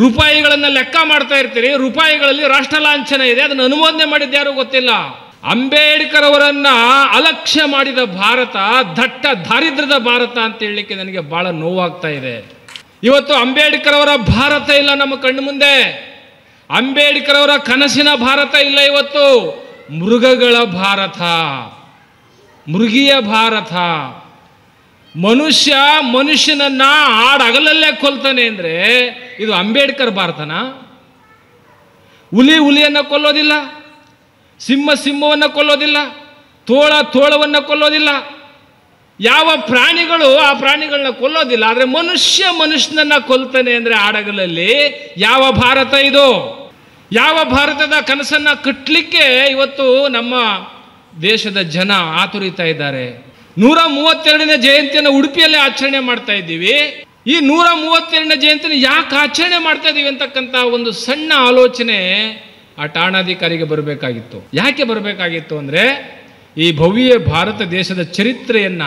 ರೂಪಾಯಿಗಳನ್ನ ಲೆಕ್ಕ ಮಾಡ್ತಾ ಇರ್ತೀರಿ, ರೂಪಾಯಿಗಳಲ್ಲಿ ರಾಷ್ಟ್ರ ಲಾಂಛನ ಇದೆ, ಅದನ್ನು ಅನುಮೋದನೆ ಮಾಡಿದ್ದು ಯಾರು ಗೊತ್ತಿಲ್ಲ. ಅಂಬೇಡ್ಕರ್ ಅವರನ್ನ ಅಲಕ್ಷ್ಯ ಮಾಡಿದ ಭಾರತ ದಟ್ಟ ದಾರಿದ್ರ್ಯದ ಭಾರತ ಅಂತ ಹೇಳಲಿಕ್ಕೆ ನನಗೆ ಬಹಳ ನೋವಾಗ್ತಾ ಇದೆ. ಇವತ್ತು ಅಂಬೇಡ್ಕರ್ ಅವರ ಭಾರತ ಇಲ್ಲ ನಮ್ಮ ಕಣ್ಣು ಮುಂದೆ. ಅಂಬೇಡ್ಕರ್ ಅವರ ಕನಸಿನ ಭಾರತ ಇಲ್ಲ. ಇವತ್ತು ಮೃಗಗಳ ಭಾರತ, ಮೃಗೀಯ ಭಾರತ. ಮನುಷ್ಯನನ್ನ ಆಡಗಲಲ್ಲೇ ಕೊಲ್ತಾನೆ ಅಂದ್ರೆ ಇದು ಅಂಬೇಡ್ಕರ್ ಭಾರತನ? ಹುಲಿಯನ್ನ ಕೊಲ್ಲೋದಿಲ್ಲ, ಸಿಂಹವನ್ನು ಕೊಲ್ಲೋದಿಲ್ಲ, ತೋಳವನ್ನು ಕೊಲ್ಲೋದಿಲ್ಲ, ಯಾವ ಪ್ರಾಣಿಗಳು ಆ ಪ್ರಾಣಿಗಳನ್ನ ಕೊಲ್ಲೋದಿಲ್ಲ. ಆದರೆ ಮನುಷ್ಯನನ್ನ ಕೊಲ್ತಾನೆ ಅಂದ್ರೆ ಆಡಗಲಲ್ಲಿ. ಯಾವ ಭಾರತ ಇದು? ಯಾವ ಭಾರತದ ಕನಸನ್ನ ಕಟ್ಟಲಿಕ್ಕೆ ಇವತ್ತು ನಮ್ಮ ದೇಶದ ಜನ ಆತುರಿತಾ ಇದ್ದಾರೆ. 132ನೇ ಜಯಂತಿಯನ್ನು ಉಡುಪಿಯಲ್ಲೇ ಆಚರಣೆ ಮಾಡ್ತಾ ಇದ್ದೀವಿ. ಈ 132ನೇ ಜಯಂತಿನ ಯಾಕೆ ಆಚರಣೆ ಮಾಡ್ತಾ ಇದ್ದೀವಿ ಅಂತಕ್ಕಂಥ ಒಂದು ಸಣ್ಣ ಆಲೋಚನೆ ಆ ಠಾಣಾಧಿಕಾರಿಗೆ ಬರಬೇಕಾಗಿತ್ತು. ಯಾಕೆ ಬರಬೇಕಾಗಿತ್ತು ಅಂದರೆ ಈ ಭವ್ಯ ಭಾರತ ದೇಶದ ಚರಿತ್ರೆಯನ್ನ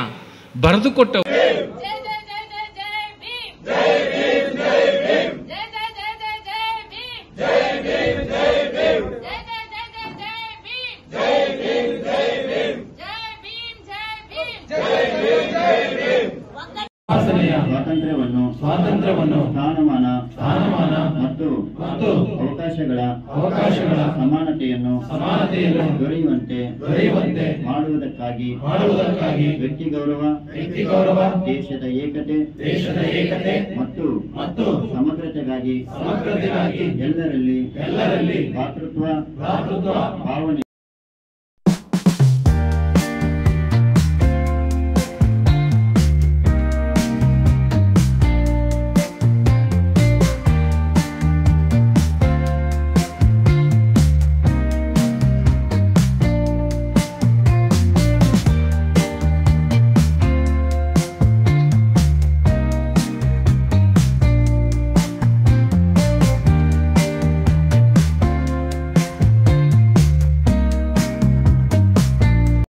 ಬರೆದುಕೊಟ್ಟ ಸ್ವಾತಂತ್ರ್ಯವನ್ನು ಸ್ಥಾನಮಾನ ಮತ್ತು ಅವಕಾಶಗಳ ಸಮಾನತೆಯನ್ನು ದೊರೆಯುವಂತೆ ಮಾಡುವುದಕ್ಕಾಗಿ ವ್ಯಕ್ತಿ ಗೌರವ ದೇಶದ ಏಕತೆ ಮತ್ತು ಸಮಗ್ರತೆಗಾಗಿ ಎಲ್ಲರಲ್ಲಿ ಭಾತೃತ್ವ ಭಾವನೆ